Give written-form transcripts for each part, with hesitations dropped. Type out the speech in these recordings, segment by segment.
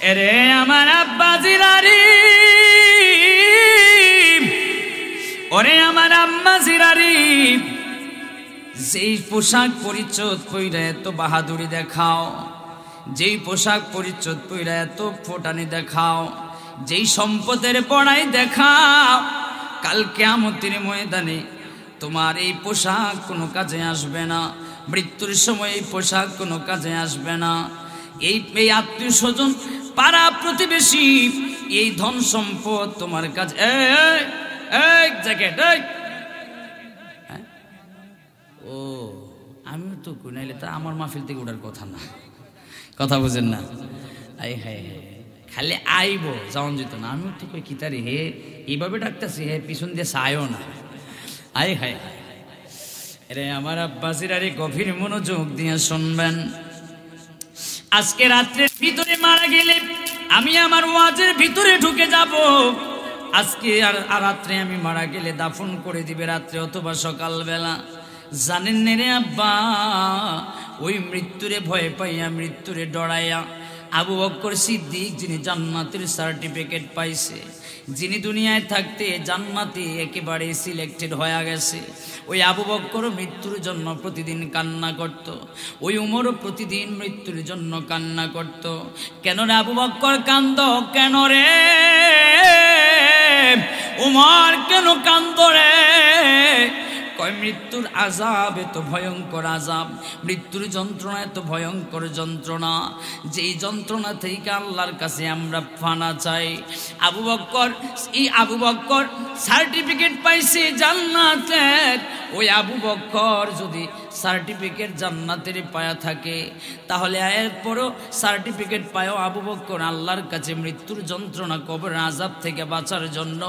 এরে আমার আব্বা জিরারি, ওরে আমার আম্মা জিরারি, যেই পোশাক পরিচ্ছদ পইরা এত বাহাদুরি দেখাও, যেই পোশাক পরিচ্ছদ পইরা এত ফোটানি দেখাও, যেই সম্পদের বড়াই দেখাও, কাল কিয়ামতের ময়দানে তোমার এই পোশাক কোনো কাজে আসবে না। মৃত্যুর সময় এই পোশাক কোনো কাজে আসবে না। এই আত্মীয় স্বজন, পাড়া প্রতিবেশী, এই ধন সম্পদ তোমার কাছে। জ্যাকেট ও আমি তো নাইলে তা আমার মাহফিল থেকে ওঠার কথা না, কথা বুঝেন না? খালি আইব যাওন যেত না। আমি তো কই কিতারি হে এইভাবে ডাকতেছি, হে পিছন দিয়ে চায়ও না। আরে আমার আব্বাসির আরে গভীর মনোযোগ দিয়ে শুনবেন। আজকে রাত্রের ভিতরে মারা গেলে আমি আমার ওয়াজের ভিতরে ঢুকে যাব। আজকে আর রাত্রে আমি মারা গেলে দাফন করে দিবে রাত্রে অথবা সকালবেলা। জানেন রে আব্বা, ওই মৃত্যুরে ভয় পাইয়া, মৃত্যুরে ডরাইয়া আবু বকর সিদ্দিক, যিনি জান্নাতের সার্টিফিকেট পাইছে, যিনি দুনিয়ায় থাকতে জান্নাতে একেবারে সিলেক্টেড হয়ে গেছে, ওই আবু বকর মৃত্যুর জন্য প্রতিদিন কান্না করত। ওই উমরও প্রতিদিন মৃত্যুর জন্য কান্না করত। কেন রে আবু বকর কান্দ? কেন রে উমর কেন কান্দ রে? কয় মৃত্যুর আযাব এত ভয়ঙ্কর আযাব, মৃত্যুর যন্ত্রণা এত ভয়ঙ্কর যন্ত্রণা, যেই যন্ত্রণা থেকে আল্লাহর কাছে আমরা ফানা চাই। আবু বকর সার্টিফিকেট পাইছে জান্নাতের। ওই আবু বকর যদি সার্টিফিকেট জান্নাতের পায়া থাকে, তাহলে এরপরও সার্টিফিকেট পায়ও আবু বকর আল্লাহর কাছে মৃত্যুর যন্ত্রণা, কবরের আযাব থেকে বাঁচার জন্য,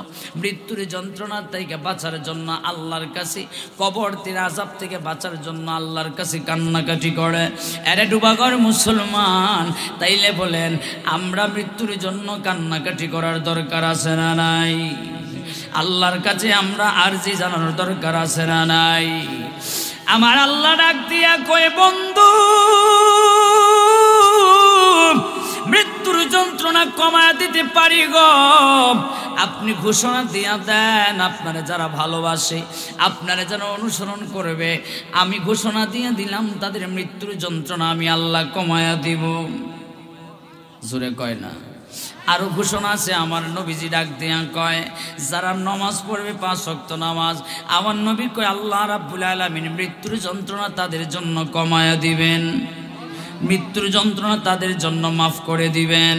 মৃত্যুর যন্ত্রণা থেকে বাঁচার জন্য আল্লাহর কাছে, কবরের আযাব থেকে বাঁচার জন্য আল্লাহর কাছে কান্নাকাটি করে। এরে ডুবাগর মুসলমান, তাইলে বলেন আমরা মৃত্যুর জন্য কান্নাকাটি করার দরকার আছে না নাই? আল্লাহর কাছে আমরা আরজি জানানোর দরকার আছে না নাই? আমার আল্লাহ ডাক দিয়া কয়, বন্ধু মৃত্যুর যন্ত্রণা কমায় দিতে পারি গো। আপনি ঘোষণা দিয়া দেন, আপনারা যারা ভালোবাসে, আপনারা যারা অনুসরণ করবে, আমি ঘোষণা দিয়ে দিলাম তাদের মৃত্যুর যন্ত্রণা আমি আল্লাহ কমায়া দিব। জোরে কয় না? আরো ঘোষণা আছে, আমার নবীজি ডাক দিয়া কয়, যারা নামাজ পড়বে 5 ওয়াক্ত নামাজ, আমার নবী কয় আল্লাহ রাব্বুল আলামিন মৃত্যুর যন্ত্রণা তাদের জন্য কমায়া দিবেন, মৃত্যুর যন্ত্রণা তাদের জন্য মাফ করে দিবেন।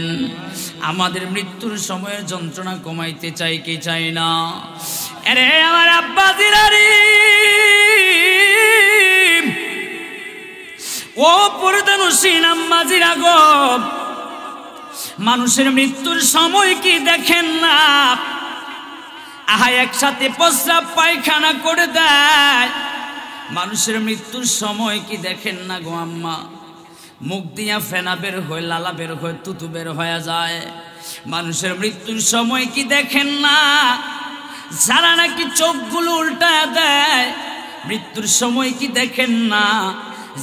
আমাদের মৃত্যুর সময়ের যন্ত্রণা কমাইতে চাই কি চাই না? আরে আমার আব্বা জিরারি, ও পর্দানুসীন আম্মা জিরা গো, মানুষের মৃত্যুর সময় কি দেখেন না? আহা একসাথে প্রস্রাব পায়খানা করে দেয়। মানুষের মৃত্যুর সময় কি দেখেন না গো আম্মা? মুখ দিয়া ফেনা বের হয়ে, লালা বের হয়ে, তুতু বের হয়ে যায়। মানুষের মৃত্যুর সময় কি দেখেন না? যারা নাকি চোখগুলো উল্টায় দেয়, মৃত্যুর সময় কি দেখেন না?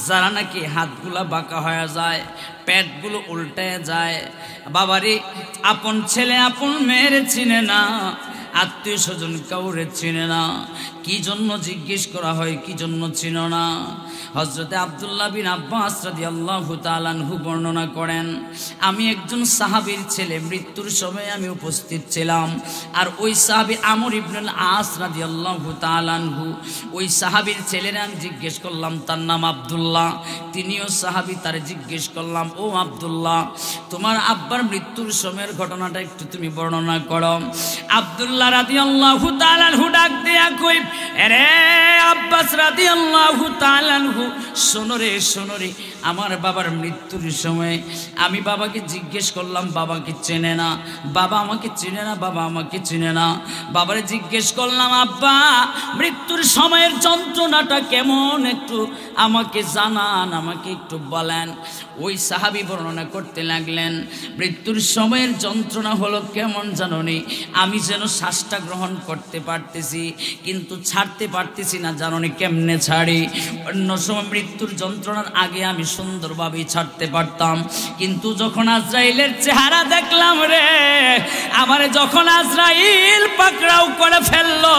যারা নাকি হাতগুলা বাঁকা হয়ে যায়, পেটগুলো উল্টায় যায়। বাবারে, আপন ছেলে আপন মেয়ের চিনে না, আত্মীয় স্বজন কাউরে চিনে না। কি জন্য জিজ্ঞেস করা হয়, কি জন্য চিনো না? হযরতে আব্দুল্লাহ বিন আব্বাস রাদিয়াল্লাহু তাআলা আনহু বর্ণনা করেন, আমি একজন সাহাবীর ছেলে, মৃত্যুর সময় আমি উপস্থিত ছিলাম। আর ওই সাহাবী আমর ইবনুল আস রাদিয়াল্লাহু তাআলা আনহু, ওই সাহাবীর ছেলের আমি জিজ্ঞেস করলাম, তার নাম আব্দুল্লাহ, তিনিও সাহাবী, তারে জিজ্ঞেস করলাম, ও আব্দুল্লাহ, তোমার আব্বার মৃত্যুর সময়ের ঘটনাটা একটু তুমি বর্ণনা করো। আব্দুল্লাহ রাদিয়াল্লাহু তাআলা আনহু ডাক দিয়া কই, আরে আব্বাস রাদিয়াল্লাহু তাআলা আনহু, শোনো রে শোনো রে, আমার বাবার মৃত্যুর সময় আমি বাবাকে জিজ্ঞেস করলাম, বাবাকে চেনে না, বাবা আমাকে চিনে না, বাবা আমাকে চিনে না। বাবারে জিজ্ঞেস করলাম, আব্বা মৃত্যুর সময়ের যন্ত্রণাটা কেমন, একটু আমাকে জানান, আমাকে একটু বলেন। ওই সাহাবী বর্ণনা করতে লাগলেন, মৃত্যুর সময়ের যন্ত্রণা হলো কেমন জানোনি? আমি যেন শ্বাসটা গ্রহণ করতে পারতেছি কিন্তু ছাড়তে পারতেছি না, জানোনি কেমনে ছাড়ি? অন্য সময় মৃত্যুর যন্ত্রণার আগে আমি সুন্দরভাবে ছাড়তে পারতাম, কিন্তু যখন আজরাইলের চেহারা দেখলাম রে, আমারে যখন আজরাইল পাকড়াও করে ফেললো,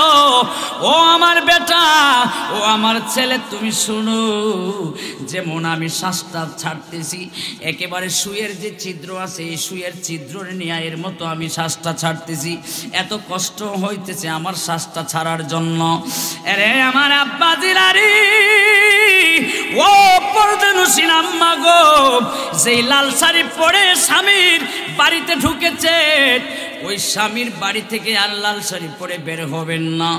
ও আমার বেটা, ও আমার ছেলে, তুমি শুনো, যেমন আমি শ্বাসটা ছাড়তেছি একেবারে সুয়ের যে ছিদ্র আছে এই সুয়ের ছিদ্রের ন্যায়ের মতো আমি শ্বাসটা ছাড়তেছি, এত কষ্ট হইতেছে আমার শ্বাসটা ছাড়ার জন্য। আরে আমার আব্বা জিলারি, ও পর্দানুসীন আম্মা গো, যেই লাল শাড়ি পরে স্বামীর বাড়িতে ঢুকেছে, ওই স্বামীর বাড়ি থেকে আর লাল শাড়ি পরে বের হবেন না,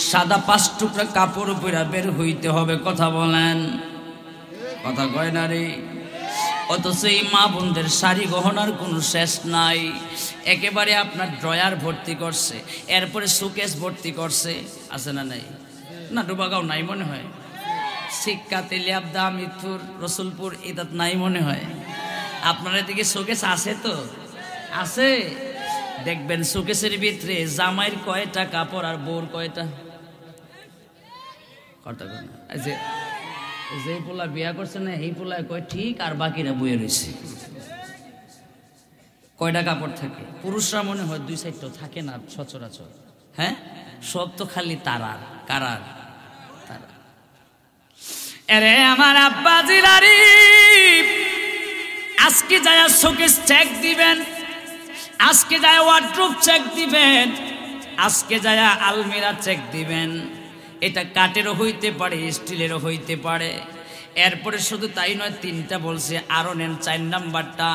সাদা 5 টুকরা কাপড় পরে বের হইতে হবে। কথা বলেন, কথা কয় না রে? অথচ এই মা বোনদের শাড়ি গহনার কোনো শেষ নাই, একেবারে আপনার ড্রয়ার ভর্তি করছে, এরপরে শোকেস ভর্তি করছে, আছে না নাই? না ডুবাগাঁও নাই মনে হয়, শিক্ষা তেলিয়াবদা মিথুর রসুলপুর এদাত নাই মনে হয়। আপনার এদিকে শোকেস আছে তো? আছে। দেখবেন শোকেসের ভিতরে জামাইয়ের কয়টা কাপড় আর বউর কয়টা, কটা যে যে পোলা বিয়া করছে না এই পোলায় কয় ঠিক, আর বাকিরা বইয়ে রয়েছে। কয়টা কাপড় থাকে? পুরুষরা মনে হয় 2-4টা থাকে না সচরাচর। হ্যাঁ, সব তো খালি তারার কারার তারা। আরে আমার আব্বা জিলারি, আজকে যায় শোকেস চেক দিবেন, আজকে যায় ওয়ার্ড্রোব চেক দিবেন, আজকে যায় আলমিরা চেক দিবেন। এটা কাঠেরও হইতে পারে, স্টিলেরও হইতে পারে। এরপরে শুধু তাই নয়, 3টা বলছে, আরো নেন 4 নাম্বারটা।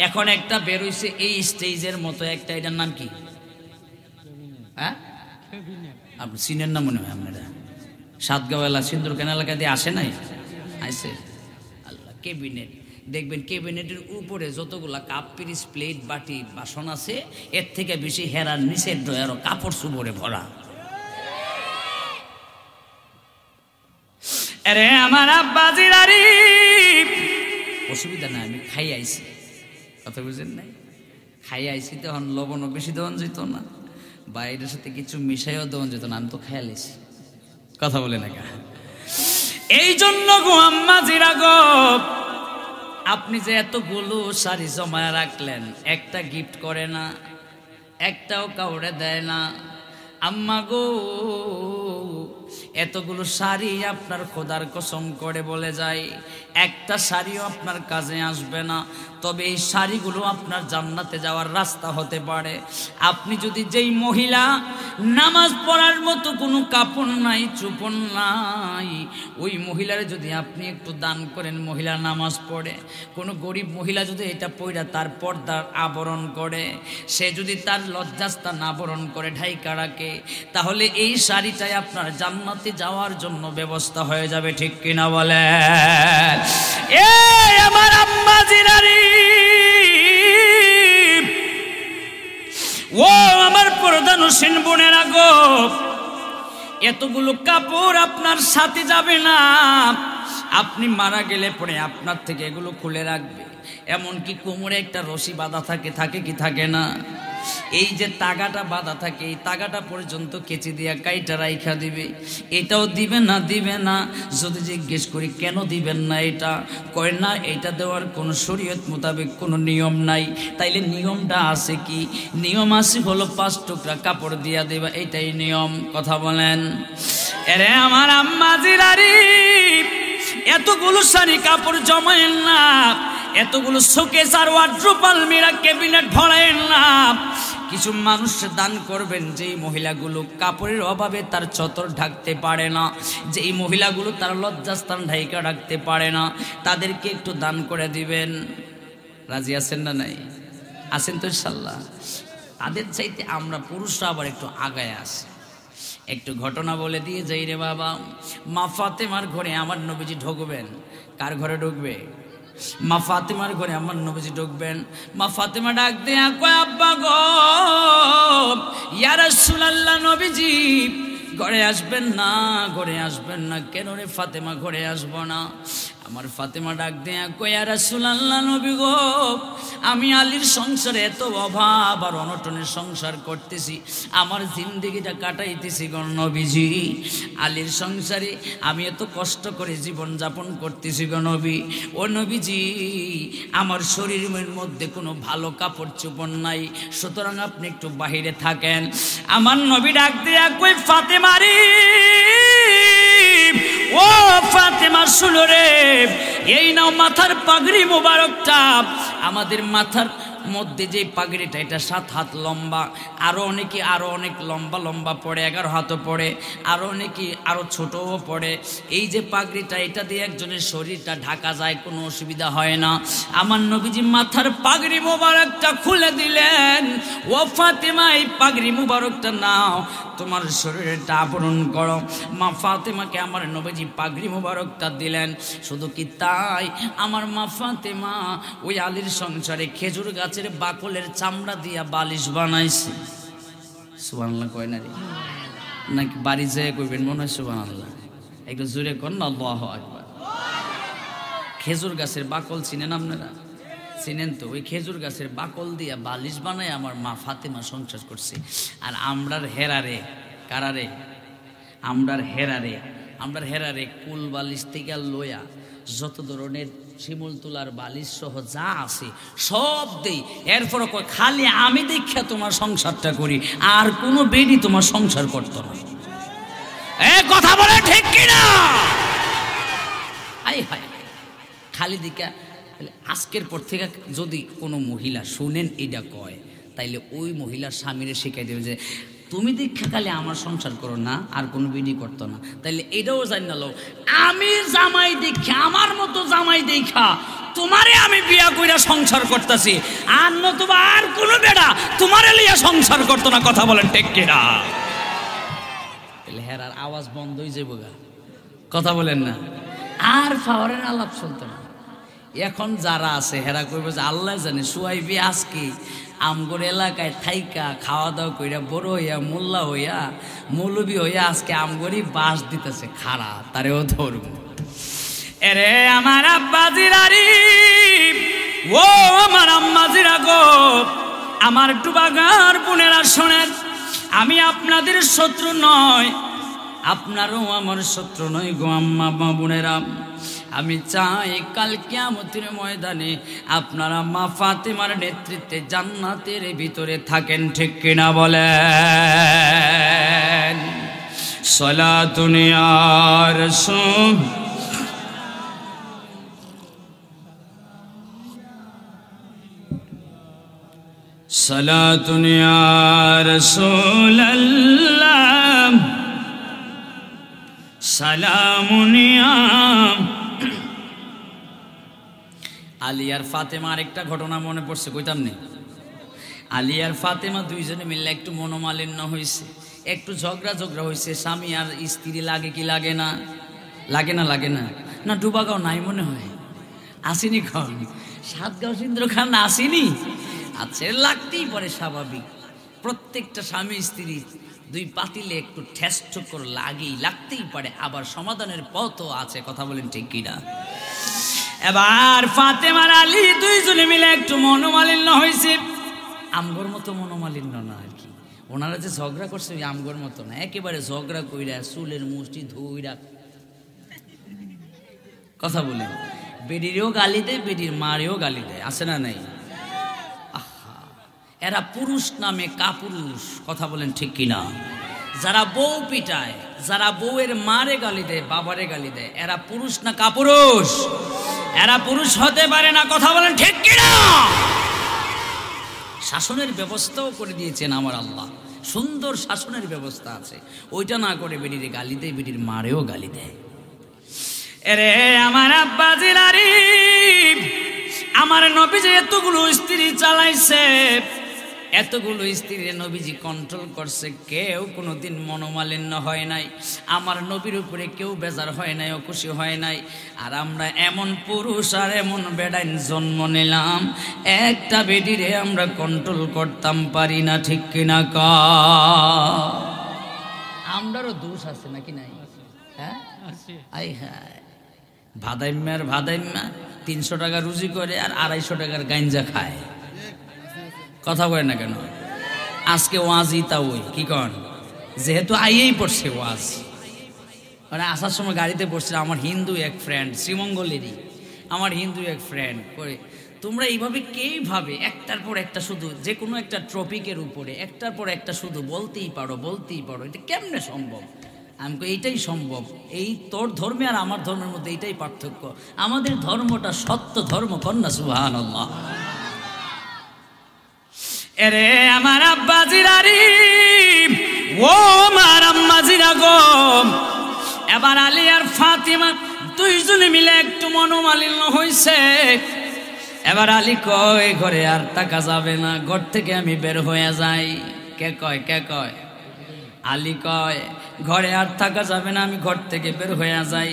এখন একটা বেরোইছে এই স্টেজের মতো একটা, এটার নাম কি? হ্যাঁ, আপনি সিনের নাম মনে হয় আপনারা সাতগাঁও এলাকা সিন্দুরখান এলাকা দিয়ে আসে নাই? আসে। আল্লাহ, ক্যাবিনেট দেখবেন, ক্যাবিনেটের উপরে যতগুলা কাপ পিরিচ প্লেট বাটি বাসন আছে, এর থেকে বেশি হেরার নিচের ড্রয়ারও কাপড় চুপড়ে ভরা। আরে আমার আব্বা জিলারি, অসুবিধা নাই, আমি খাই আইছি, কথা বুঝেন নাই? খাই আইছি, তখন লবণও বেশি দেওয়ান যেত না, বাইরের সাথে কিছু মিশাইও দেওয়ান যেত না, আমি তো খাই আইছি। কথা বলে না কা? এই জন্য গো আম্মা জিরা গো, আপনি যে এতগুলো শাড়ি জমায় রাখলেন, একটা গিফট করে না, একটাও কাউরে দেয় না। আম্মা গো, এতগুলো শাড়ি আপনার খোদার কসম করে বলে যায়, একটা শাড়িও আপনার কাজে আসবে না। তবে এই শাড়িগুলো আপনার জান্নাতে যাওয়ার রাস্তা হতে পারে। আপনি যদি যেই মহিলা নামাজ পড়ার মতো কোনো কাপড় নাই, চুপন নাই, ওই মহিলার যদি আপনি একটু দান করেন, মহিলা নামাজ পড়ে, কোনো গরিব মহিলা যদি এটা পইরা তার পর্দার আবরণ করে, সে যদি তার লজ্জাস্থান আবরণ করে ঢাইকা রাখে, তাহলে এই শাড়িটাই আপনার জান্নাতে যাওয়ার জন্য ব্যবস্থা হয়ে যাবে। ঠিক কিনা বলে? এই আমার আম্মা জিলারি, ও আমার পর্দানুসীন বোনেরা গো, এতগুলো কাপড় আপনার সাথে যাবে না। আপনি মারা গেলে পরে আপনার থেকে এগুলো খুলে রাখবে। এমনকি কোমরে একটা রশি বাঁধা থাকে, থাকে কি থাকে না? এই যে তাগাটা বাঁধা থাকে, এই তাগাটা পর্যন্ত কেচি দিয়া কাইটা রাইখা দিবে। এটাও দিবে না, দিবে না। যদি জিজ্ঞেস করি কেন দিবেন না, এটা কয় না, এটা দেওয়ার কোনো শরীয়ত মোতাবেক কোনো নিয়ম নাই। তাইলে নিয়মটা আছে কি? নিয়ম আছে হলো 5 টুকরা কাপড় দিয়া দেবা, এটাই নিয়ম। কথা বলেন? আরে আমার আম্মা জিলারি, এতগুলো শাড়ি কাপড় জমায়েন না, এতগুলো শোকেস আর ওয়ার্ড্রোব আলমিরা ক্যাবিনেট ভরায়েন না। কিছু মানুষ দান করবেন, যেই মহিলাগুলো কাপড়ের অভাবে তার চতর ঢাকতে পারে না, যেই মহিলাগুলো তার লজ্জাস্থান ঢাইকা রাখতে পারে না, তাদেরকে একটু দান করে দিবেন। রাজি আছেন না নাই? আছেন তো ইনশাল্লাহ? তাদের চাইতে আমরা পুরুষরা আবার একটু আগায় আসি। একটু ঘটনা বলে দিয়ে যাই রে বাবা। মা ফাতেমার ঘরে আমার নবীজি ঢুকবেন। কার ঘরে ঢুকবে? মা ফাতেমার ঘরে আমার নবীজি ঢুকবেন। মা ফাতেমা ডাক দেয়া কয়, আব্বা গো, ইয়া রাসূলুল্লাহ, নবীজি ঘরে আসবেন না, ঘরে আসবেন না। কেন রে ফাতেমা ঘরে আসবো না? আমার ফাতেমা ডাক দেয়া কই ইয়া রাসূলুল্লাহ, নবী গো, আমি আলীর সংসারে এত অভাব আর অনটনের সংসার করতেছি, আমার জিন্দেগিটা কাটাইতেছি গো নবীজি। আলীর সংসারে আমি এত কষ্ট করে জীবন যাপন করতেছি গো নবী। ও নবীজি, আমার শরীরের মধ্যে কোনো ভালো কাপড় চোপড় নাই, সুতরাং আপনি একটু বাহিরে থাকেন। আমার নবী ডাক দেয়া কই ফাতেমা রে, ও ফাতেমা শুনো রে, এই নাও মাথার পাগড়ি মোবারকটা। আমাদের মাথার মধ্যে যে পাগড়িটা এটা 7 হাত লম্বা, আরো অনেক লম্বা লম্বা পড়ে, 11 হাতও পড়ে, আরো অনেকে আরো ছোটও পড়ে। এই যে পাগড়িটা, এটা দিয়ে একজনের শরীরটা ঢাকা যায়, কোনো অসুবিধা হয় না। আমার নবীজি মাথার পাগড়ি মোবারকটা খুলে দিলেন। ও ফাতেমা, এই পাগড়ি মোবারকটা নাও, তোমার শরীরটা আবরণ করো। মা ফাতেমাকে আমার নবীজি পাগড়ি মোবারকটা দিলেন। শুধু কি তাই, আমার মা ফাতেমা ওই আলীর সংসারে খেজুর গাছের বাকলের চামড়া দিয়া বালিশ বানাইছে। সুবহানাল্লাহ কয় না রে, নাকি বাড়ি যেয়ে কইবেন মনে হয় সুবহানাল্লাহ? একটু জোরে কর না, আল্লাহু আকবার। খেজুর গাছের বাকল চিনেন আপনারা? চিনেন তো? ওই খেজুর গাছের বাকল দিয়া বালিশ বানায় আমার মা ফাতেমা সংসার করছে। আর আমরার হেরারে, কারারে? আমরার হেরারে কুল বালিশ থেকে লইয়া যত ধরনের শিমুল তুলার বালিশ সহ যা আছে সব দেই। এরপর খালি আমি দেখা তোমার সংসারটা করি, আর কোনো বেডি তোমার সংসার করতো না। কথা বলে ঠিক কিনা? আই হায়, খালি দিকা। আজকের পর থেকে যদি কোনো মহিলা শুনেন এটা কয়, তাইলে ওই মহিলার স্বামীরে শিখাই দেবে যে তুমি দীক্ষা কালে আমার সংসার করো না, আর কোনো বিধি করতো না। তাইলে এটাও জানি না, আমি জামাই দীক্ষা, আমার মতো জামাই দীক্ষা তোমারে আমি বিয়া কইরা সংসার করতেছি, আর নতুবা আর কোনো বেড়া তোমারে লিয়া সংসার করতো না। কথা বলেন ঠিক কিনা? হেরার আওয়াজ বন্ধ হয়ে যাবো গা, কথা বলেন না, আর পাওয়ারের আলাপ চলতো না। এখন যারা আছে হেরা কইব যে আল্লাহ জানে সুয়াইবি আজকে আমগর এলাকায় থাইকা খাওয়া দাওয়া কইরা বড় হইয়া মোল্লা হইয়া মৌলবী হইয়া আজকে আমগরই বাস দিতেছে, খাড়া তারেও ধরব। এরে আমার আব্বাজিরারি, ও আমার আম্মাজিরা গো, আমার ডুবাগার বোনেরা শোনেন, আমি আপনাদের শত্রু নয়, আপনারও আমার শত্রু নয় গো আম্মা বোনেরা। আমি চাই কাল কিয়ামতের ময়দানে আপনারা মা ফাতেমার নেতৃত্বে জান্নাতের ভিতরে থাকেন, ঠিক কিনা বলেন? সালাতুন ইয়া রাসূল, সালাতুন ইয়া রাসূলাল্লাহ, সালামুন ইয়া। আলী আর ফাতেমার একটা ঘটনা মনে পড়ছে, কইতাম নেই? আলী আর ফাতেমা দুইজনে মিলে একটু মনোমালিন্য হয়েছে, একটু ঝগড়া হয়েছে। স্বামী আর স্ত্রী লাগে কি লাগে না? লাগে না? লাগে না? না ডুবাগাঁও নাই মনে হয়, আসেনি খন? সাতগাঁও সিন্দ্র খান আসেনি? আচ্ছা, লাগতেই পারে, স্বাভাবিক। প্রত্যেকটা স্বামী স্ত্রী দুই পাতিলে একটু ঠেস ঠোকর লাগতেই পারে, আবার সমাধানের পথও আছে। কথা বলেন ঠিক কিনা? এবার ফাতেমার আলী দুইজনে মিলে একটু মনোমালিন্য হয়েছে। আমগর মতো মনোমালিন্য না আর কি, ওনারা যে ঝগড়া করছে আমগর মতো না, একেবারে ঝগড়া কইরা চুলের মুষ্টি ধুইরা। কথা বলেন, বেডিরও গালি দেয়, বেডির মারেও গালি দেয়, আছে না নাই? আহা, এরা পুরুষ নামে কাপুরুষ। কথা বলেন ঠিক কিনা? যারা বউ পিটায়, যারা বউয়ের মারে গালি দেয়, বাবারে গালি দেয়, এরা পুরুষ না কাপুরুষ? এরা পুরুষ হতে পারে না। কথা বলেন ঠিক কিনা? শাসনের ব্যবস্থাও করে দিয়েছেন আমার আল্লাহ, সুন্দর শাসনের ব্যবস্থা আছে। ওইটা না করে বেডিরে গালি দেয়, বেডির মারেও গালি দেয়। এরে আমার আব্বাজিরারি, আমার নবীজি এতগুলো স্ত্রী চালাইছে, এতগুলো স্ত্রী নবীজি কন্ট্রোল করছে, কেউ কোনোদিন মনোমালিন্য হয় নাই। আমার নবীর উপরে কেউ বেজার হয় নাই, খুশি হয় নাই। আর আমরা এমন পুরুষ আর এমন বেডাইন জন্ম নিলাম, একটা বেডিরে আমরা কন্ট্রোল করতাম পারি না, ঠিক কিনা? আমরারও দোষ আছে নাকি নাই? হ্যাঁ, আই হ্যাঁ, ভাদাইম্যার ভাদাইম্যা 300 টাকা রুজি করে আর 250 টাকার গাঞ্জা খায়। কথা বলে না কেন? আজকে ওয়াজই তা ওই কি কন, যেহেতু আইয়েই পড়ছে ওয়াজ, মানে আসার সময় গাড়িতে পড়ছিল আমার হিন্দু এক ফ্রেন্ড, শ্রীমঙ্গলেরই আমার হিন্দু এক ফ্রেন্ড করে, তোমরা এইভাবে কেই ভাবে একটার পর একটা শুধু যে কোনো একটা টপিকের উপরে একটার পর একটা শুধু বলতেই পারো, এটা কেমনে সম্ভব? আমি কই এইটাই সম্ভব, এই তোর ধর্মে আর আমার ধর্মের মধ্যে এইটাই পার্থক্য, আমাদের ধর্মটা সত্য ধর্ম, কন্যা সুবহানাল্লাহ। এরে আমার আব্বাজিরারি, ও আমার আম্মাজিরা গো, এবার আলী আর ফাতিমা দুইজনে মিলে একটু মনোমালিন্য হয়েছে। এবার আলী কয় ঘরে আর টাকা যাবে না, ঘর থেকে আমি বের হয়ে যাই। কে কয়? আলী কয় ঘরে আর থাকা যাবে না, আমি ঘর থেকে বের হয়ে যাই,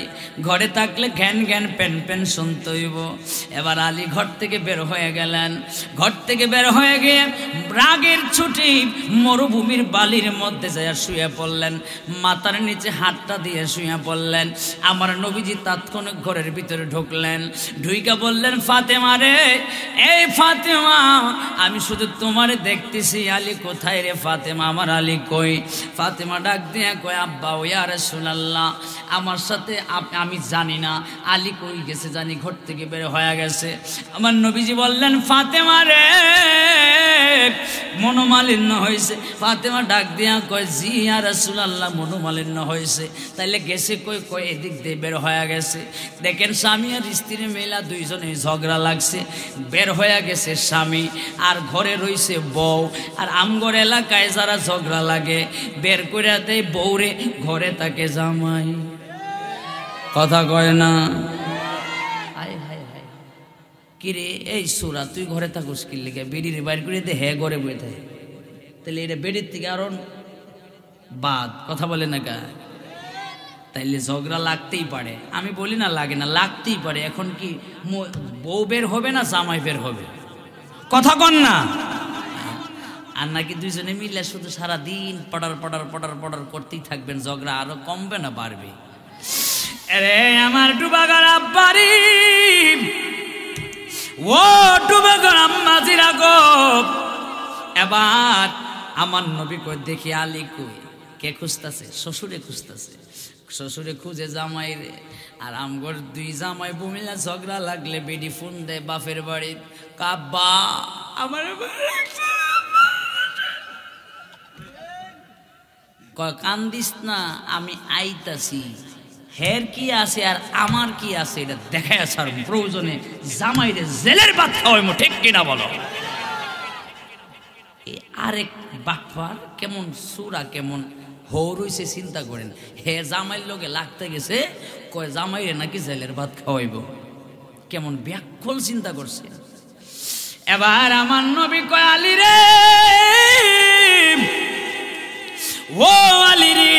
ঘরে থাকলে ঘ্যান ঘ্যান প্যান প্যান শুনতে হইব। এবার আলী ঘর থেকে বের হয়ে গেলেন, ঘর থেকে বের হয়ে গিয়ে রাগের ছুটি মরুভূমির বালির মধ্যে যায় শুয়ে পড়লেন, মাথার নিচে হাতটা দিয়ে শুয়ে পড়লেন। আমার নবীজি তাৎক্ষণিক ঘরের ভিতরে ঢুকলেন, ঢুইকা বললেন ফাতেমা রে, এই ফাতেমা আমি শুধু তোমারে দেখতেছি, আলী কোথায় রে ফাতেমা, আমার আলী কই? ফাতেমা ডাক দিয়ে কয় আব্বা ও ইয়া রাসূলুল্লাহ, আমার সাথে আমি জানি না আলী কই গেছে, জানি ঘর থেকে বের হয়ে গেছে। আমার নবীজি বললেন ফাতেমা রে মনোমালিন্য হয়েছে। ফাতেমা ডাক দিয়া কয় জি ইয়া রাসূলুল্লাহ মনোমালিন্য হয়েছে। তাইলে গেছে কই এদিক দিয়ে বের হয়ে গেছে। দেখেন স্বামী আর স্ত্রী মেলা দুইজনে ঝগড়া লাগছে, বের হয়ে গেছে স্বামী আর ঘরে রইছে বউ। আর আমগর এলাকায় যারা ঝগড়া লাগে বের করে দেয় বউরে, ঘরে তাকে জামাই। কথা কয় না? হায় হায় হায়, কিরে এই সুরা তুই ঘরে থাকুস কি লিখে, বেডির বাইর করে দে, হ্যাঁ ঘরে বই থাকে। তাহলে এটা বেডির থেকে আরো বাদ, কথা বলে না কা? তাইলে ঝগড়া লাগতেই পারে, আমি বলি না লাগে না, লাগতেই পারে। এখন কি বউ বের হবে না জামাই বের হবে? কথা কন না? আর নাকি দুইজনে মিলে শুধু সারা দিন পড়ার করতেই থাকবেন, ঝগড়া আরো কমবে না বাড়বে? আরে আমার ডুবাগার আব্বারি, ও ডুবাগার আম্মাজিরা গো, এবার আমার নবী কই দেখি আলী কই, কে খুঁজতেছে? শ্বশুরে খুঁজতেছে। শ্বশুরে খুঁজে জামাই রে, আর আমগর দুই জামাই বুমিলা ঝগড়া লাগলে বেডি ফোন দেয় বাপের বাড়ি, কাব্বা আমার কান্দিস না, আমি আইতাছি। হের কি আছে আর আমার কি আছে এটা দেখায় আসার প্রয়োজনে জামাইরে জেলের ভাত খাওয়াইম, ঠিক কিনা বলো? আরেক বাটফার কেমন সুরা কেমন হৌর হইছে চিন্তা করেন, হে জামাইয়ের লোকে লাগতে গেছে, কয় জামাইরে নাকি জেলের ভাত খাওয়াইব, কেমন ব্যাকুল চিন্তা করছে। এবার আমার নবী কয় আলী রে, ও আলী রে,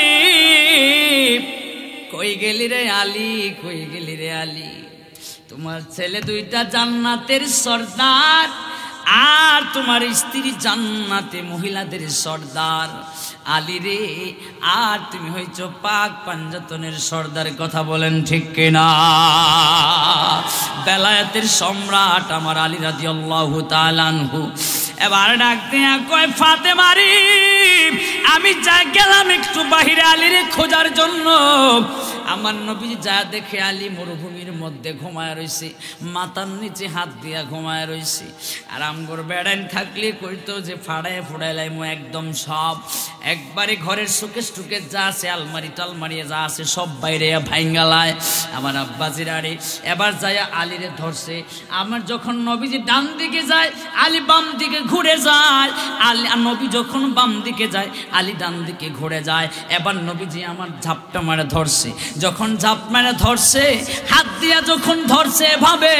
কই গেলি রে আলী, কই গেলি রে আলী? তোমার ছেলে দুইটা জান্নাতের সর্দার, আর তোমার স্ত্রী জান্নাতে মহিলাদের সর্দার। আলী রে, আর তুমি হইছ পাক পাঞ্জাতনের সর্দার। কথা বলেন ঠিক কিনা? বেলায়েতের সম্রাট আমার আলী রাদিয়াল্লাহু তাআলা আনহু। এবার ডাক দিয়া কয় ফাতেমা রে, আমি যা গেলাম একটু বাহিরে আলীরে খোঁজার জন্য। আমার নবী যা দেখে আলী মরুভূমির মধ্যে ঘুমায় রয়েছে, মাথার নিচে হাত দিয়া ঘুমায় রয়েছে। আর আমগর বেড়াইন থাকলে কইতো যে ফাড়ায় ফুড়াইলাম একদম সব, একবারে ঘরের সুকেশ টুকেশ যা আছে, আলমারি টালমারি যা আছে সব বাইরে ভাঙ্গালায়। আমার আব্বাজিরা রে, এবার যায় আলীরে ধরছে। আমার যখন নবীজি ডান দিকে যায়, আলী বাম দিকে ঘুরে যায়। আলী নবী যখন বাম দিকে যায়, আলী ডান দিকে ঘুরে যায়। এবার নবীজি আমার ঝাপটা মারে ধরছে। যখন ঝাপ মারে ধরছে, হাত দিয়া যখন ধরছে এভাবে,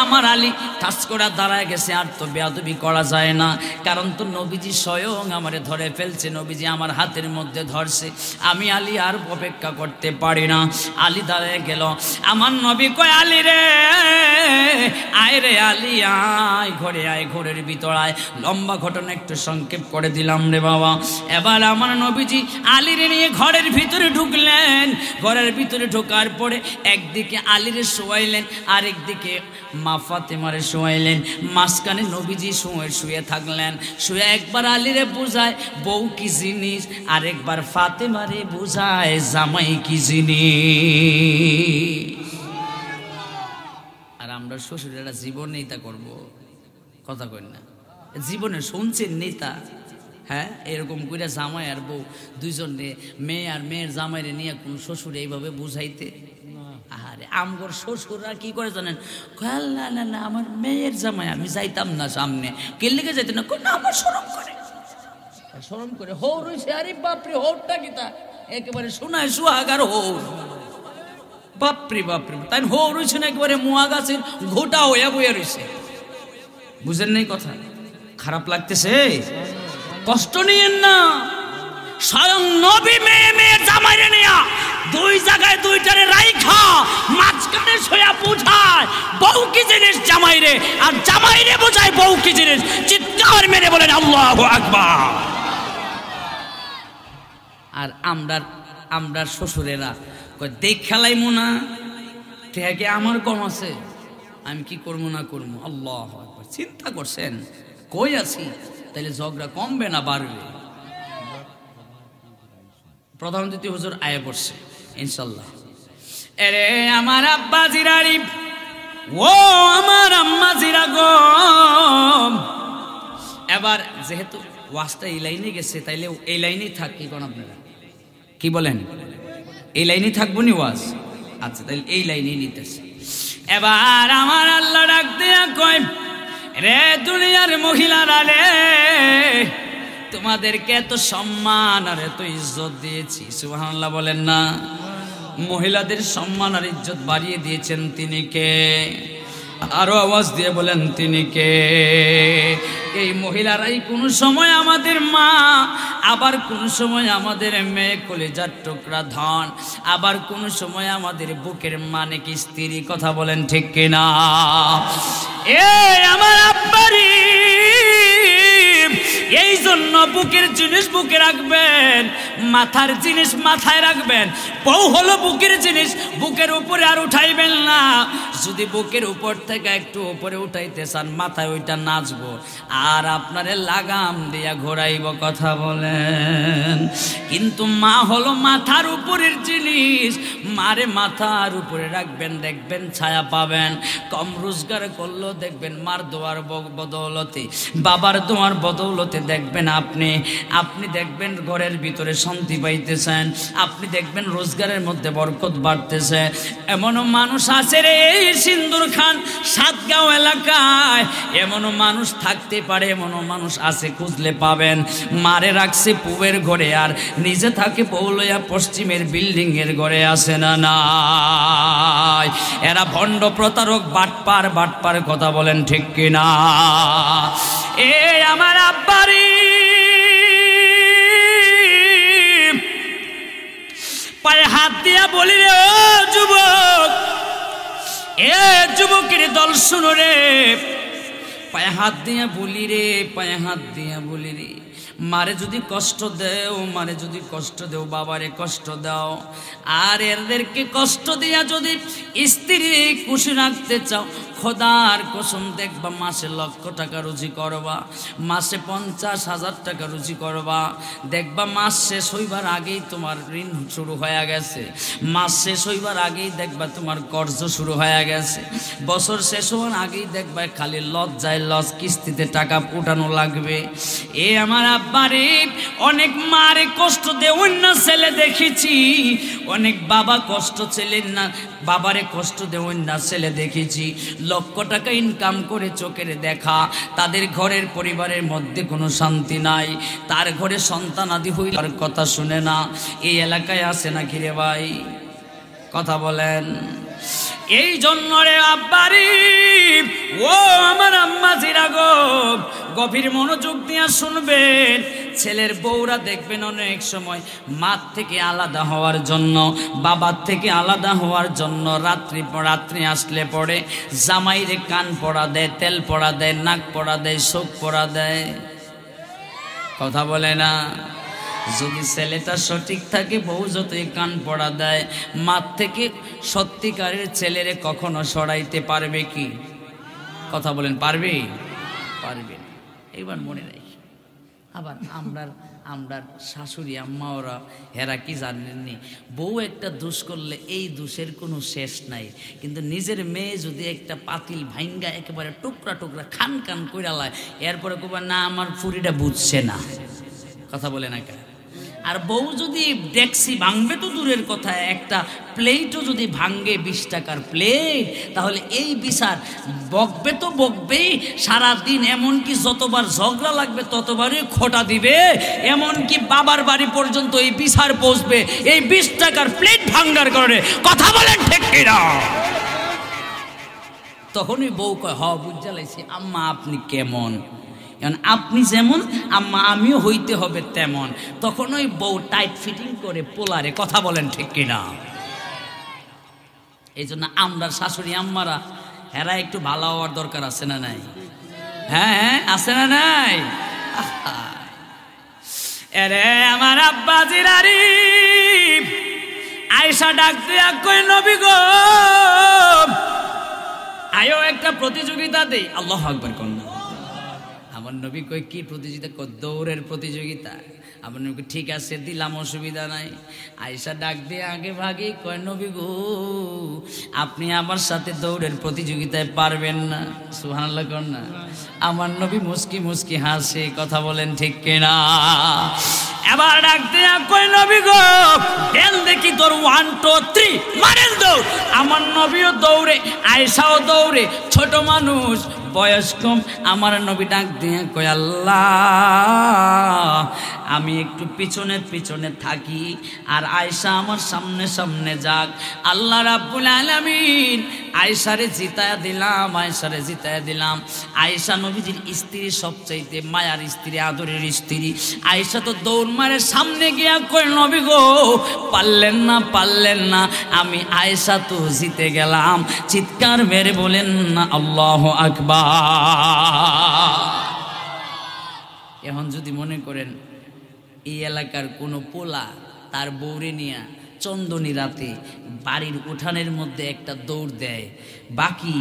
আমার আলী টাচ করে দাঁড়ায় গেছে। আর তো বেয়াদবি করা যায় না, কারণ তো নবীজি স্বয়ং আমারে ধরে ফেলছে, নবীজি নবীজি আমার হাতের মধ্যে ধরছে, আমি আলী আর অপেক্ষা করতে পারি না। আলী দাঁড়িয়ে গেল, আমার নবী কয় আলী রে আয় রে আলী আয় ঘরে আয়, ঘরের ভিতর আয়। লম্বা ঘটনা একটু সংক্ষেপ করে দিলাম রে বাবা। এবার আমার নবীজি আলীরে নিয়ে ঘরের ভিতরে ঢুকলেন। ঘরের ভিতরে ঢোকার পরে একদিকে আলীরে শোয়াইলেন, আরেকদিকে মা ফাতেমারে শোয়াইলেন। মাঝখানে নবীজি শুয়ে থাকলেন। শুয়ে একবার আলীরে বুঝায় বউ কি জিনিস, আরেকবার ফাতেমারে বুঝায় জামাই কি জিনিস। আর আমরা শ্বশুরেরা জীবন নেতা করব, কথা কই না, জীবনে শুনছেন নেতা, হ্যাঁ এরকম করে জামাই আর বউ দুইজনে, মেয়ে আর মেয়ের জামাইরে নিয়ে কোন শ্বশুর এইভাবে বুঝাইতে? আরে আমগর শ্বশুররা কি করে জানেন, না না না আমার মেয়ের জামাই, আমি যাইতাম না সামনে। কে লেগে যাইতে না, আমার শরম করে, শরম করে হৌ রয়েছে। আরে বাপরে হৌরটা কি তা একেবারে শোনায় সুহাগার হৌর, বাপরে বাপরে, তাই হৌ রয়েছে না একেবারে মুয়া গাছের ঘোটা হইয়া বইয়া রয়েছে। বুঝেন নাই কথা? খারাপ লাগতেছে, কষ্ট নিয়েন না। স্বয়ং নবী মেয়ের জামাইরে নিয়া দুই জায়গায় দুইটারে রাইখা মাঝখানে শোয়া বুঝায় বউ কি জিনিস জামাইরে, আর জামাইরে বোঝায় বউ কি জিনিস। চিৎকার মেরে বলেন আল্লাহু আকবার। আর আমরা শ্বশুরেরা দেখ খেলাইমু না, থেকে আমার কম আছে, আমি কি করবো না করবো। আল্লাহু আকবার। চিন্তা করছেন কই আছি, তাইলে ঝগড়া কমবে না বাড়বে? প্রধান অতিথি হুজুর আয়া পড়ছে ইনশাল্লাহ। এরে আমার আব্বা জিরারি, ও আমার আম্মা জিরা গো। এবার যেহেতু ওয়াজটা এই লাইনে গেছে, তাইলে এই লাইনেই থাকি কোন আপনারা কি বলেন? এই লাইনেই থাকবো নি ওয়াজ? আচ্ছা তাইলে এই লাইনেই নিতেছে। এবার আমার আল্লাহ ডাক দেয়া কয়, রে দুনিয়ার মহিলারা রে, তোমাদেরকে এত সম্মান আর এত ইজ্জত দিয়েছি, সুবহানাল্লাহ বলেন না? মহিলাদের সম্মান আর ইজ্জত বাড়িয়ে দিয়েছেন তিনি কে? আরো আওয়াজ দিয়ে বলেন তিনি কে? এই মহিলারাই কোন সময় আমাদের মা, আবার কোন সময় আমাদের মেয়ে, কলিজার টুকরা ধন, আবার কোন সময় আমাদের বুকের মানিক স্ত্রী। কথা বলেন ঠিক কিনা? আমার আব্বারি, এই জন্য বুকের জিনিস বুকে রাখবেন, মাথার জিনিস মাথায় রাখবেন। বউ হলো বুকের জিনিস, বুকের উপরে আর উঠাইবেন না। যদি বুকের উপর থেকে একটু উপরে উঠাইতে চান, মাথায় ওইটা নাচবো আর আপনারে লাগাম দিয়া ঘোরাইব। কথা বলেন? কিন্তু মা হলো মাথার উপরের জিনিস, মারে মাথার উপরে রাখবেন, দেখবেন ছায়া পাবেন। কম রোজগার করলেও দেখবেন মার দোয়ার বদৌলতে, বাবার দোয়ার বদৌলতে দেখবেন আপনি দেখবেন ঘরের ভিতরে শান্তি পাইতেছেন, আপনি দেখবেন রোজগারের মধ্যে বরকত বাড়তেছে। এমনও মানুষ আছে রে এই সিন্দুর খান সাতগাঁও এলাকায়, এমনও মানুষ থাকতে পারে, এমনও মানুষ আছে, খুঁজলে পাবেন। মারে রাখছে পূবের ঘরে আর নিজে থাকে পৌলয়া পশ্চিমের বিল্ডিং এর ঘরে, আসে না নাই? এরা ভণ্ড প্রতারক বাটপার। কথা বলেন ঠিক কিনা? আমার আব্বারি পায়ে হাত দিয়া বলি রে ও যুবক, যুবকের দল শুনো রে, পায়ে হাত দিয়া বলি রে, পায়ে হাত দিয়া বলি রে, মারে যদি কষ্ট দেও, মারে যদি কষ্ট দেও, বাবারে কষ্ট দাও, আর এদেরকে কষ্ট দিয়া যদি স্ত্রী খুশি রাখতে চাও, খোদার কসম দেখবা মাসে লক্ষ টাকা রুজি করবা, মাসে 50,000 টাকা রুজি করবা, দেখবা মাস শেষ হইবার আগেই তোমার ঋণ শুরু হয়ে গেছে, মাস শেষ হইবার আগেই দেখবা তোমার কর্জ শুরু হয়ে গেছে, বছর শেষ হওয়ার আগেই দেখবা খালি লস কিস্তিতে টাকা উঠানো লাগবে। এ আমার আব্বারে অনেক মারে কষ্ট দে অন্য ছেলে দেখেছি, অনেক বাবা কষ্ট ছেলের না বাবারে কষ্ট দে অন্য ছেলে দেখেছি, লক্ষ টাকা ইনকাম করে চোখের দেখা, তাদের ঘরের পরিবারের মধ্যে কোনো শান্তি নাই, তার ঘরে সন্তান আদি হইলার কথা শুনে না। এই এলাকায় আছে নাকি রে ভাই? কথা বলেন। এই জন্য রে আব্বারি, ও আমার আম্মা জিরা গো, গভীর মনোযোগ দিয়ে শুনবেন। ছেলের বউরা দেখবেন অনেক সময় মার থেকে আলাদা হওয়ার জন্য, বাবার থেকে আলাদা হওয়ার জন্য রাত্রি আসলে পরে জামাইরে কান পড়া দেয়, তেল পড়া দেয়, নাক পড়া দেয়, চোখ পড়া দেয়। কথা বলে না? যদি ছেলেটা সঠিক থাকে বউ যতই কান পড়া দেয়, মার থেকে সত্যিকারের ছেলেরে কখনো সরাইতে পারবে কি? কথা বলেন, পারবে? পারবে না। এবার মনে রাখি। আবার আমরার শাশুড়ি আম্মা ওরা হেরা কি জানেননি, বউ একটা দোষ করলে এই দোষের কোনো শেষ নাই, কিন্তু নিজের মেয়ে যদি একটা পাতিল ভাঙ্গা একেবারে টুকরা টুকরা খান খান কইরা লায়, এরপরে কবা না আমার ফুরিটা বুঝছে না। কথা বলে না কেন? আর বউ যদি ডেক্সি ভাঙবে তো দূরের কথা, একটা প্লেটও যদি ভাঙে 20 টাকার প্লেট, তাহলে এই বিচার বকবে তো বকবেই সারাদিন। এমনকি যতবার ঝগড়া লাগবে ততবারই খোটা দিবে, এমনকি বাবার বাড়ি পর্যন্ত এই বিচার পৌঁছবে এই 20 টাকার প্লেট ভাঙার কারণে। কথা বলেন ঠিক কিনা? তখনই বউ কয়, হ বুঝা লাইছি আম্মা আপনি কেমন, কারণ আপনি যেমন আম্মা আমিও হইতে হবে তেমন। তখন ওই বউ টাইট ফিটিং করে পোলারে। কথা বলেন ঠিক কিনা? এই জন্য আমরা শাশুড়ি আম্মারা হেরা একটু ভালো হওয়ার দরকার আছে না নাই? হ্যাঁ আছে না নাই? এরে আমার আব্বা জিরারি আয়েশা ডাক দিয়া কই নবী গো আয়ো একটা প্রতিযোগিতা দেই। আল্লাহু আকবার কন্যা। আমার নবী কই কি প্রতিযোগিতা? দৌড়ের প্রতিযোগিতা। আমার নবী ঠিক আছে দিলাম, অসুবিধা নাই। আয়েশা ডাক দিয়ে আগে ভাগে কয় নবী গো আপনি আমার সাথে দৌড়ের প্রতিযোগিতায় পারবেন না? সুবহানাল্লাহ কর না। আমার নবী মুস্কি মুস্কি হাসে। কথা বলেন ঠিক কিনা? এবার ডাক দিয়ে কয় নবী গো দেন দেখি তোর 1 2 3 মারেন দৌড়। আমার নবীও দৌড়ে, আয়েশাও দৌড়ে, ছোট মানুষ বয়স কম। আমার নবী ডাক দিয়ে কয় আল্লাহ আমি একটু পিছনে পিছনে থাকি আর আয়েশা আমার সামনে সামনে যাক। আল্লাহ রাব্বুল আলামিন আয়েশারে জিতায়া দিলাম, আয়েশারে জিতায়া দিলাম। আয়েশা নবীজির স্ত্রী, সবচাইতে মায়ার স্ত্রী, আদরের স্ত্রী। আয়েশা তো দৌড় মারে সামনে গিয়া কয় নবী গো পারলেন না পারলেন না, আমি আয়েশা তো জিতে গেলাম। চিৎকার মেরে বলেন না আল্লাহু আকবার। এখন যদি মনে করেন এই এলাকার কোনো পোলা তার বউরে নিয়া চন্দনী রাতে বাড়ির উঠানের মধ্যে একটা দৌড় দেয়, বাকি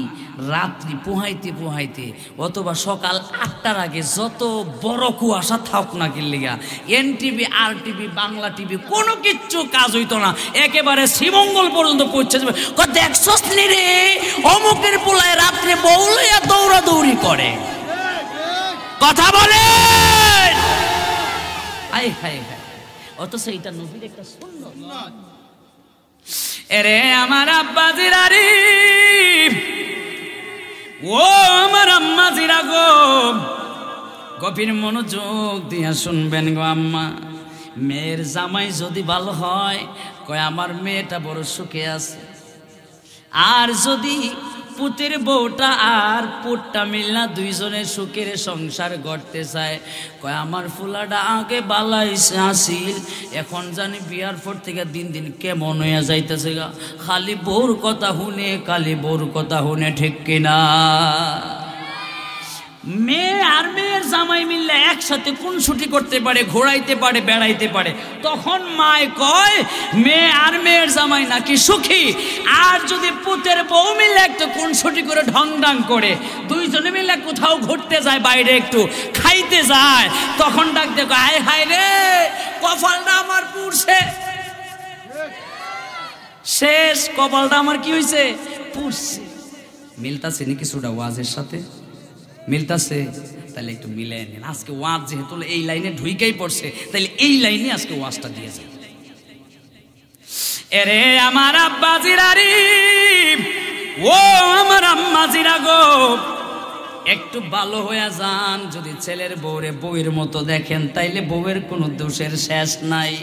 রাত্রি পোহাইতে পোহাইতে অথবা সকাল 8টার আগে যত বড় কুয়াশা থাক না কিল্লিগা এনটিভি, আরটিভি, বাংলা টিভি কোনো কিচ্ছু কাজ হইতো না, একেবারে শ্রীমঙ্গল পর্যন্ত পৌঁছে যাবে। দেখছস নি রে অমুকের পোলায় রাত্রে বউ লইয়া দৌড়াদৌড়ি করে। কথা বলে হাই হাই হাই, অথচ এটা নবীর একটা সুন্নাত। এরে আমার আব্বা জিরারি ও আমার আম্মা জিরা গো গভীর মনোযোগ দিয়া শুনবেন গো আম্মা। মেয়ের জামাই যদি ভালো হয় কয় আমার মেয়েটা বড় সুখে আছে, আর যদি পুতের বউটা আর পুটটা মিলনা দুইজনে সুখের সংসার গড়তে চায় কয় আমার ফুলাটা আগে বালাইছে আসিল, এখন জানি বিয়ার পর থেকে দিন দিন কেমন হইয়া যাইতেছে গা, খালি বউর কথা শুনে, খালি বউর কথা শুনে। ঠিক কিনা? মেয়ে আর মেয়ের জামাই মিললে একসাথে কোন ছুটি করতে পারে, ঘোরাইতে পারে, বেড়াইতে পারে, তখন মায় কয় মেয়ে আর মেয়ের জামাই নাকি সুখী। আর যদি পুতের বউ মিলে একটু কোন ছুটি করে ঢং ঢং করে দুইজনে মিলে কোথাও ঘুরতে যায়, বাইরে একটু খাইতে যায়, তখন ডাক দেখো আয় হায় রে কপালটা আমার পুড়ছে, শেষ কপালটা আমার কি হয়েছে পুড়ছে। মিলতাছে নাকি সুডা ওয়াজের সাথে? মিলতাছে? তাহলে একটু মিলে নেন। আজকে ওয়াজ যেহেতু এই লাইনে ঢুইকাই পড়ছে, তাহলে এই লাইনে আজকে ওয়াজটা দিয়ে যায়। এরে আমার আব্বা জিরারি ও আমার আম্মা জিরা গো একটু ভালো হয়ে যান। যদি ছেলের বউরে বউয়ের মতো দেখেন তাইলে বউয়ের কোনো দোষের শেষ নাই।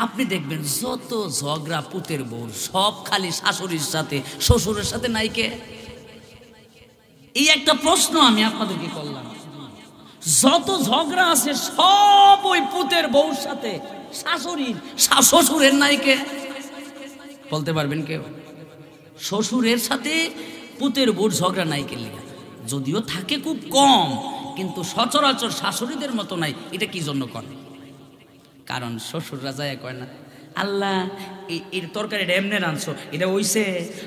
আপনি দেখবেন যত ঝগড়া পুতের বউর সব খালি শাশুড়ির সাথে, শ্বশুরের সাথে নাইকে। এই একটা প্রশ্ন আমি আপনাদেরকে করলাম, যত ঝগড়া আছে সব ওই পুতের বউর সাথে, শাশুড়ির শ্বশুরের নাইকে বলতে পারবেন কেউ? শ্বশুরের সাথে পুতের বউর ঝগড়া নাইকে লিয়া, যদিও থাকে খুব কম, কিন্তু সচরাচর শাশুড়িদের মতো নাই। এটা কি জন্য করে? কারণ শ্বশুররা যায় কয় না, আল্লাহ এর তরকারিটা এমনি রাঁধছো, এটা ওইছে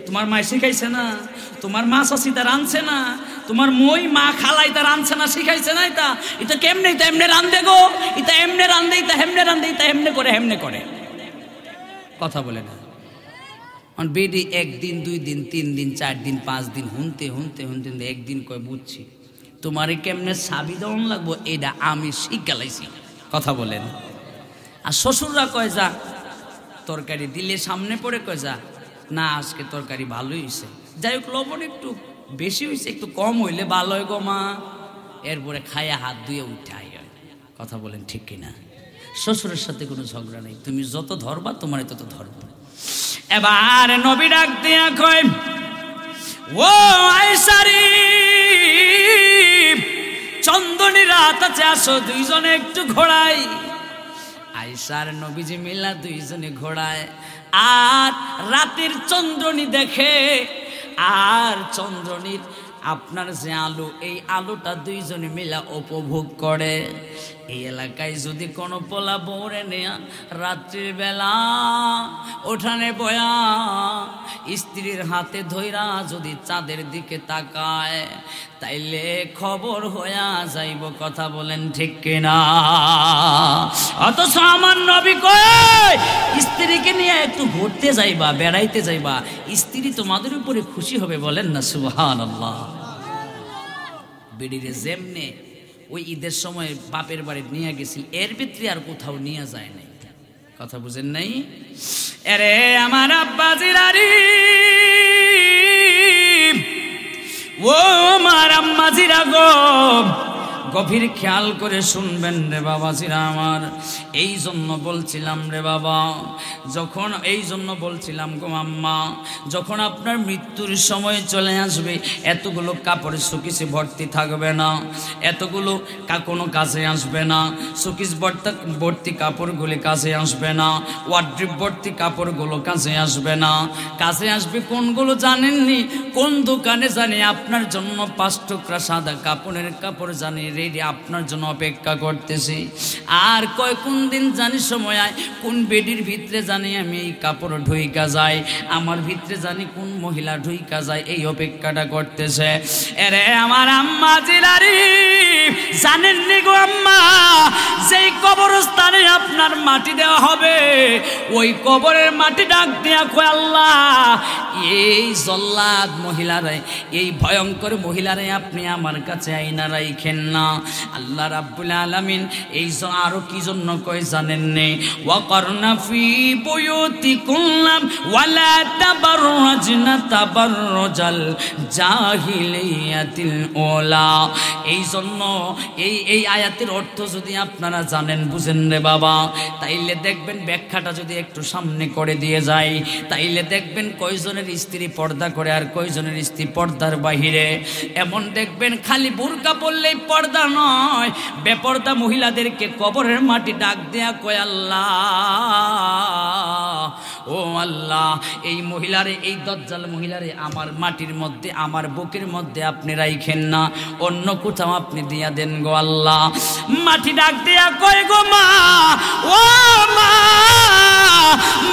তোমার মায় শিখাইছে না, তোমার মা শাশি তা রাঁধছে না, তোমার মই মা খালাই তা রাঁধছে না, শিখাইছে না, এটা কেমনে, এটা এমনি রাঁধে গো, এটা এমনি রাঁধে, এটা হেমনে রাঁধে, এটা হেমনে করে কথা বলে না। বেডি একদিন 2 দিন 3 দিন 4 দিন 5 দিন হুনতে একদিন কয় বুঝছি তোমারে কেমনে সাবি দেওয়ান লাগবো এটা আমি শিখালাইছি। কথা বলেন। আর শ্বশুররা কয় যা তরকারি দিলে সামনে পড়ে কয় যা না আজকে তরকারি ভালোই হয়েছে, যাই হোক লবণ একটু বেশি হয়েছে, একটু কম হইলে ভালো হয় গো মা, এরপরে খাইয়া হাত ধুয়ে উঠে আই। কথা বলেন ঠিক কিনা? শ্বশুরের সাথে কোনো ঝগড়া নেই, তুমি যত ধরবা তোমার তত ধরবা। এবার নবী ডাক দিয়া কয়, ও আয়েশারি চন্দনী রাত আছে, আসো দুইজনে একটু ঘোড়াই। আয়েশার নবীজি মিলা দুইজনে ঘোড়ায়, আর রাতের চন্দ্রনী দেখে, আর চন্দ্রনীর আপনার যে আলো, এই আলোটা দুইজনে মিলা উপভোগ করে। এই এলাকায় যদি কোনো পোলা বউরে নেয়া রাত্রির বেলা ওঠানে বয়া স্ত্রীর হাতে ধইরা যদি চাঁদের দিকে তাকায়, তাইলে খবর হইয়া যাইব। কথা বলেন ঠিক কিনা? অথচ আমার নবী কয় স্ত্রীকে নিয়ে একটু ঘুরতে যাইবা, বেড়াইতে যাইবা, স্ত্রী তোমাদের উপরে খুশি হবে। বলেন না সুবহানাল্লাহ। বেডিরে যেমনে ওই ঈদের সময় বাপের বাড়ি নিয়ে গেছিল, এর ভিতরে আর কোথাও নিয়ে যায় নাই। কথা বুঝেন নাই? আরে আমার আব্বাজিরারি, ও আমার আম্মাজিরা গো, গভীর খেয়াল করে শুনবেন রে বাবাজিরা আমার। এই জন্য বলছিলাম রে বাবা, যখন এই জন্য বলছিলাম গো আম্মা, যখন আপনার মৃত্যুর সময় চলে আসবে, এতগুলো কাপড় সুকিসে ভর্তি থাকবে না, এতগুলো কোনো কাজে আসবে না, সুকিস ভর্তি কাপড়গুলি কাজে আসবে না, ওয়ার্ড্রপ ভর্তি কাপড়গুলো কাজে আসবে না। কাজে আসবে কোনগুলো জানেননি? কোন দোকানে জানি আপনার জন্য 5 টুকরা সাদা কাপড়ের কাপড় জানি রেডি আপনার জন্য অপেক্ষা করতেছি। আর কোন দিন জানি সময় আয়, কোন বেডির ভিতরে জানি আমি এই কাপড় ঢুইকা যায়, আমার ভিতরে জানি কোন মহিলা ঢুইকা যায়, এই অপেক্ষাটা করতেছে। এরে আমার আম্মা জিলারি, জানেননি গো আম্মা, যেই কবরস্থানে আপনার মাটি দেওয়া হবে, ওই কবরের মাটি ডাক দিয়া কয় আল্লাহ, এই জল্লাদ মহিলারে, এই ভয়ঙ্কর মহিলারে আপনি আমার কাছে আইনা রাইখেন না। আল্লাহ রাব্বুল আলামিন এই আরো কি জন্য কয় জানেন নে? ওয়াকারনা ফি বুয়ুতিকুম ওয়ালা তাবাররাজনা তাবাররুজাল জাহিলিয়াতিল উলা। এই জন্য এই আয়াতের অর্থ যদি আপনারা জানেন, বুঝেন রে বাবা, তাইলে দেখবেন ব্যাখ্যাটা যদি একটু সামনে করে দিয়ে যায়, তাইলে দেখবেন কয়জনের স্ত্রী পর্দা করে আর কয়জনের স্ত্রী পর্দার বাহিরে। এমন দেখবেন খালি বোরকা পরলেই পর্দা নয়, বেপর্দা মহিলাদেরকে কবরের মাটি ডাক দেয়া কয় আল্লাহ, ও আল্লাহ, এই মহিলারে, এই দজ্জাল মহিলারে আমার মাটির মধ্যে, আমার বুকের মধ্যে আপনি রাইখেন না, অন্য কোথাও আপনি দিয়া দেন গো আল্লাহ। মাটি ডাক দেয়া কয় গো মা, ও মা,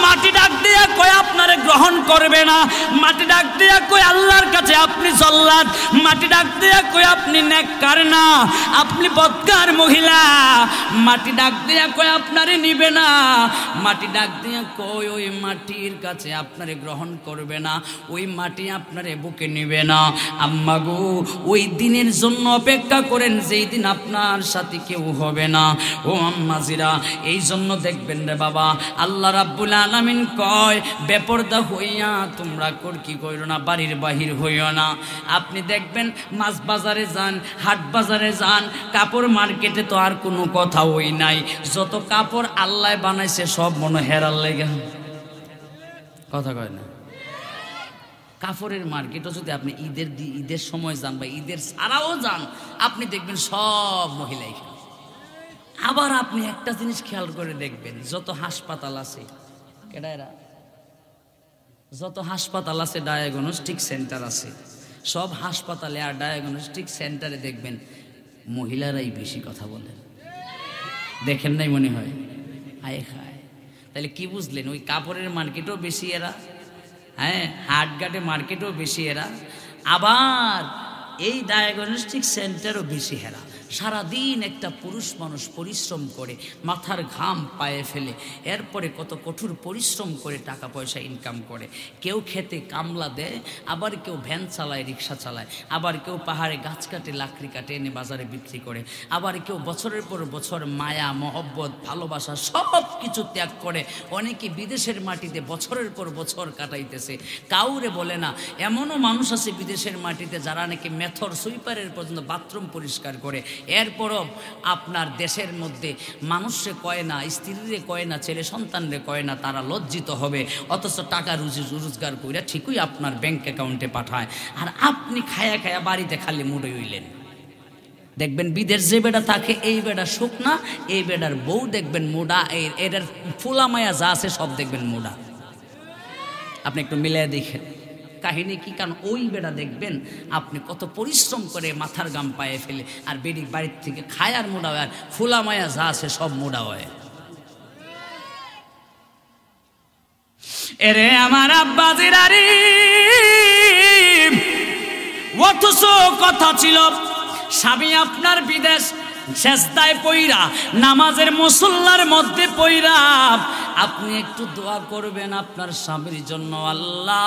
মাটি ডাক দেয়া কয় আপনারে গ্রহণ করবে না, মাটি ডাক দেয়া কয় আল্লাহর কাছে আপনি জল্লাদ, মাটি ডাক দেয়া কয় আপনি নেককার না, আপনি বদকার মহিলা, মাটি ডাক দেয়া কয় আপনারে নিবে না, মাটি ডাক দেয়া কয় ওই মাটির কাছে আপনারে গ্রহণ করবে না, ওই মাটি আপনারে বুকে নিবে না। আম্মা গো, ওই দিনের জন্য অপেক্ষা করেন যেই দিন আপনার সাথে কেউ হবে না। ও আম্মাজিরা, এই জন্য দেখবেন রে বাবা, আল্লাহ রাব্বুল আলামিন কয় বেপরদা হইয়া তোমরা কি কইরো না, বাড়ির বাহির হইও না। আপনি দেখবেন মাছ বাজারে যান, হাট বাজারে যান, কাপড় মার্কেটে তো আর কোনো কথা হই নাই, যত কাপড় আল্লাহ বানাইছে সব মনে হেরার লেগে। কথা কয় না, কাপড়ের মার্কেটও যদি আপনি ঈদের সময় যান বা ঈদের ছাড়াও যান, আপনি দেখবেন সব মহিলাই খেলে। আবার আপনি একটা জিনিস খেয়াল করে দেখবেন, যত হাসপাতাল আছে, কেডায়রা যত হাসপাতাল আছে, ডায়াগনস্টিক সেন্টার আছে, সব হাসপাতালে আর ডায়াগনস্টিক সেন্টারে দেখবেন মহিলারাই বেশি কথা বলেন। দেখেন নাই মনে হয়? আয় খায়। তাহলে কি বুঝলেন? ওই কাপড়ের মার্কেটও বেশি এরা, হ্যাঁ, হাটঘাটে মার্কেটও বেশি এরা, আবার এই ডায়াগনস্টিক সেন্টারও বেশি হেরা। সারাদিন একটা পুরুষ মানুষ পরিশ্রম করে, মাথার ঘাম পায়ে ফেলে, এরপরে কত কঠোর পরিশ্রম করে টাকা পয়সা ইনকাম করে। কেউ খেতে কামলা দেয়, আবার কেউ ভ্যান চালায়, রিক্সা চালায়, আবার কেউ পাহাড়ে গাছ কাটে, লাকড়ি কাটে এনে বাজারে বিক্রি করে, আবার কেউ বছরের পর বছর মায়া মহব্বত ভালোবাসা সব কিছু ত্যাগ করে। অনেকে বিদেশের মাটিতে বছরের পর বছর কাটাইতেছে, কাউরে বলে না। এমনও মানুষ আছে বিদেশের মাটিতে যারা নাকি মেথর সুইপারের পর্যন্ত বাথরুম পরিষ্কার করে, এরপরও আপনার দেশের মধ্যে মানুষে কয় না, স্ত্রীরে কয় না, ছেলে সন্তানরে কয় না, তারা লজ্জিত হবে। অথচ টাকা রোজগার করে ঠিকই আপনার ব্যাংক অ্যাকাউন্টে পাঠায়, আর আপনি খায়া খায়া বাড়িতে খালি মুড়ে হইলেন। দেখবেন বিদেশ যে বেটা থাকে, এই বেটা শুকনা, এই বেটার বউ দেখবেন মোডা, এটার ফুলামায়া যা আছে সব দেখবেন মোডা। আপনি একটু মিলিয়ে দেখেন কাহিনী কি। কারণ ওই বেটা দেখবেন আপনি কত পরিশ্রম করে মাথার গাম পায়ে ফেলে, আর বেডি বাড়ির থেকে খায় আর মোড়া হয়, আর ফুলা মায়া যা আছে সব মোড়া হয়। এরে আমার আব্বাজিরারি, অথচ কথা ছিল স্বামী আপনার বিদেশ, সেজদায় পইরা নামাজের মুসল্লার মধ্যে পইরা আপনি একটু দোয়া করবেন আপনার স্বামীর জন্য। আল্লাহ,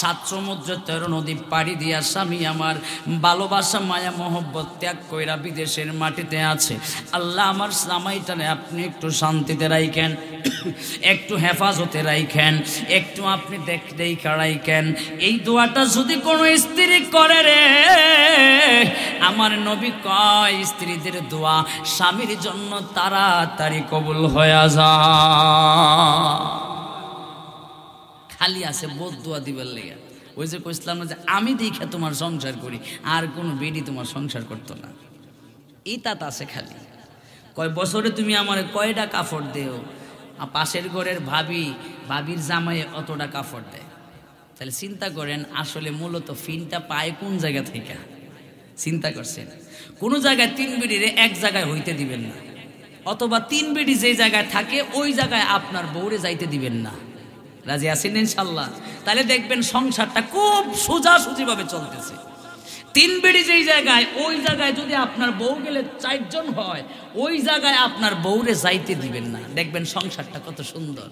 7 সমুদ্র 13 নদী পাড়ি দিয়া স্বামী আমার ভালোবাসা মায়া মহব্বত ত্যাগ কইরা বিদেশের মাটিতে আছে। আল্লাহ, আমার জামাইটারে আপনি একটু শান্তিতে রাইখেন, একটু হেফাজতে রাইখেন, একটু আপনি দেখে রাইখেন। এই দোয়াটা যদি কোনো স্ত্রী করে রে, আমার নবী কয় স্ত্রীদের দোয়া স্বামীর জন্য তাড়াতাড়ি কবুল হয়ে যায়। খালি আছে বোধ দোয়া দিবার লেগে। ওই যে কইছিলাম না যে আমি দেখে তোমার সংসার করি, আর কোনো বেডি তোমার সংসার করতো না, এই তাত আছে খালি। কয় বছরে তুমি আমার কয়টা কাপড় দেও? পাশের ঘরের ভাবির জামাই অতটা কাপড় দেয়। তাহলে চিন্তা করেন আসলে মূলত ফিনটা পায় কোন জায়গা থেকে? চিন্তা করছেন? কোনো জায়গায় 3 বিড়িরে এক জায়গায় হইতে দিবেন না, অথবা 3 বিড়ি যে জায়গায় থাকে ওই জায়গায় আপনার বউরে যাইতে দিবেন না। রাজি আছেন ইনশাল্লাহ? তাহলে দেখবেন সংসারটা খুব সোজাসুজি ভাবে চলতেছে। 3 বিড়ি যেই জায়গায়, ওই জায়গায় যদি আপনার বউ গেলে 4 জন হয়, ওই জায়গায় আপনার বউরে যাইতে দিবেন না। দেখবেন সংসারটা কত সুন্দর।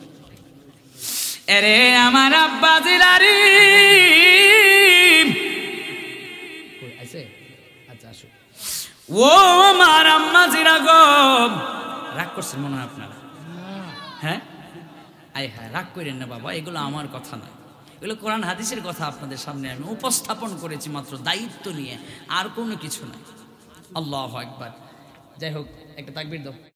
এরে আমার আব্বাজিরারি, ও আমার আম্মাজিরা গো, রাগ করছেন মনে হয় আপনারা? হ্যাঁ, আয় হ্যাঁ, রাগ করেন না বাবা, এগুলো আমার কথা নয়, এগুলো কোরআন হাদিসের কথা আপনাদের সামনে আমি উপস্থাপন করেছি মাত্র দায়িত্ব নিয়ে, আর কোনো কিছু নাই। আল্লাহু আকবার। যাই হোক, একটা তাকবীর দাও।